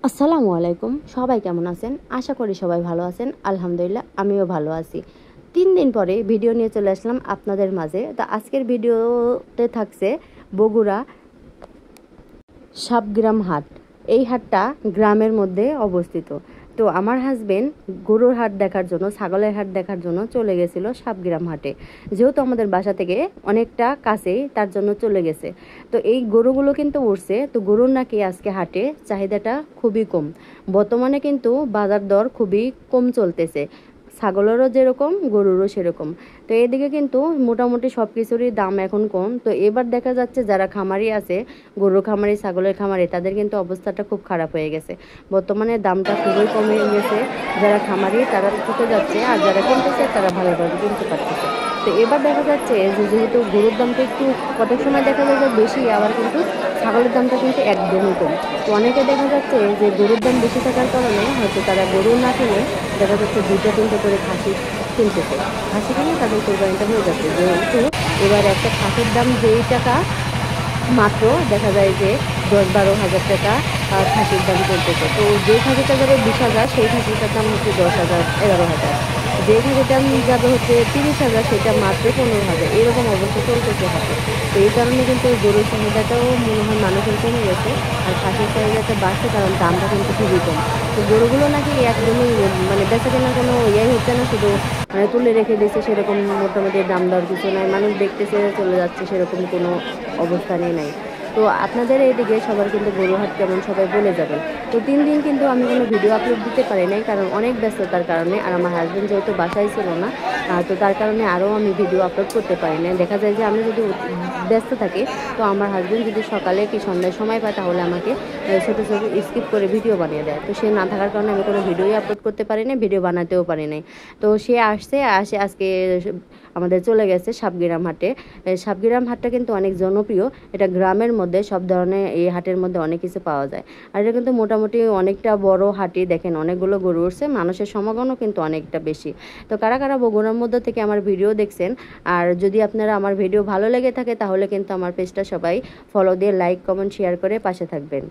আসসালামু আলাইকুম। সবাই কেমন আছেন? আশা করি সবাই ভালো আছেন। আলহামদুলিল্লাহ আমিও ভালো আছি। ৩ দিন পরে ভিডিও নিয়ে চলে আসলাম আপনাদের মাঝে। তো আজকের ভিডিওতে থাকছে বগুড়া সাবগ্রাম হাট। এই হাটটা গ্রামের মধ্যে অবস্থিত। তো আমার হাজবেন্ড গরুর হাট দেখার জন্য, ছাগলের হাট দেখার জন্য চলে গেছিল সাবগ্রাম হাটে। যেহেতু আমাদের বাসা থেকে অনেকটা কাছেই, তার জন্য চলে গেছে। তো এই গরুগুলো কিন্তু উঠছে। তো গরুর নাকি আজকে হাটে চাহিদাটা খুবই কম। বর্তমানে কিন্তু বাজার দর খুবই কম চলতেছে। ছাগলেরও যেরকম, গরুরও সেরকম। তো এদিকে কিন্তু মোটামুটি সব কিছুরই দাম এখন কম। তো এবার দেখা যাচ্ছে যারা খামারি আছে, গরুর খামারি, ছাগলের খামারি, তাদের কিন্তু অবস্থাটা খুব খারাপ হয়ে গেছে। বর্তমানে দামটা খুবই কমে গেছে। যারা খামারি তারা ঠকে যাচ্ছে, আর যারা কিনতেছে তারা ভালোভাবে কিনতে পারতেছে। তো এবার দেখা যাচ্ছে যে যেহেতু গরুর দামটা একটু কতক সময় দেখা যায় যে বেশি, আবার কিন্তু ছাগলের দামটা কিন্তু একদমই কম। তো অনেকে দেখা যাচ্ছে যে গরুর দাম বেশি থাকার কারণে হয়তো তারা গরু না কিনে দেখা যাচ্ছে 2টা 3টা করে খাসি কিনতেছে। খাসি কিনে তাদের কোরবানিটা হয়ে যাচ্ছে। যেহেতু এবার একটা খাসির দাম যেই টাকা, মাত্র দেখা যায় যে 10-12 হাজার টাকা খাসির দাম চলতেছে। তো যে খাসিটা যাবে 20,000, সেই খাসিটার দাম হচ্ছে 10,000, 11,000। যে খাসির দাম যাবে হচ্ছে 30,000, সেটা মাত্র 15,000। এরকম অবস্থা চলতেছে হাতে। তো এই কারণে কিন্তু গরুর চাহিদাটাও মনে হয় মানুষের কমে গেছে, আর খাসির চাহিদাটা বাড়ছে, কারণ দামটা কিন্তু খুবই কম। তো গরুগুলো নাকি একদমই মানে বেচা কেনার কোনো ইয়েই হচ্ছে না, শুধু মানে তুলে রেখে দিচ্ছে, সেরকম মোটামুটি দাম দর কিছু নাই। মানুষ দেখতেছে চলে যাচ্ছে, সেরকম কোনো অবস্থানই নাই। তো আপনাদের এইদিকে সবার কিন্তু গরুর হাট কেমন সবাই বলে যাবেন। তো 3 দিন কিন্তু আমি কোনো ভিডিও আপলোড দিতে পারি নাই, কারণ অনেক ব্যস্ততার কারণে। আর আমার হাজবেন্ড যেহেতু বাসায় ছিল না, তো তার কারণে আরও আমি ভিডিও আপলোড করতে পারি না। দেখা যায় যে আমি যদি ব্যস্ত থাকি, তো আমার হাজবেন্ড যদি সকালে কি সন্ধ্যায় সময় পায়, তাহলে আমাকে ছোটো ছোটো স্কিপ করে ভিডিও বানিয়ে দেয়। তো সে না থাকার কারণে আমি কোনো ভিডিওই আপলোড করতে পারি না, ভিডিও বানাতেও পারি নাই। তো সে আসে আজকে আমাদের চলে গেছে সাবগ্রাম হাটে। সাবগ্রাম হাটটা কিন্তু অনেক জনপ্রিয়। এটা গ্রামের মধ্যে সব ধরনের, এই হাটের মধ্যে অনেক কিছু পাওয়া যায়। আর এটা কিন্তু মোটামুটি অনেকটা বড় হাটই। দেখেন অনেকগুলো গরু উঠছে, মানুষের সমাগমও কিন্তু অনেকটা বেশি। তো কারা কারা বগুড়ার মধ্যে থেকে আমার ভিডিও দেখছেন, আর যদি আপনারা আমার ভিডিও ভালো লেগে থাকে, তাহলে কিন্তু আমার পেজটা সবাই ফলো দিয়ে লাইক, কমেন্ট, শেয়ার করে পাশে থাকবেন।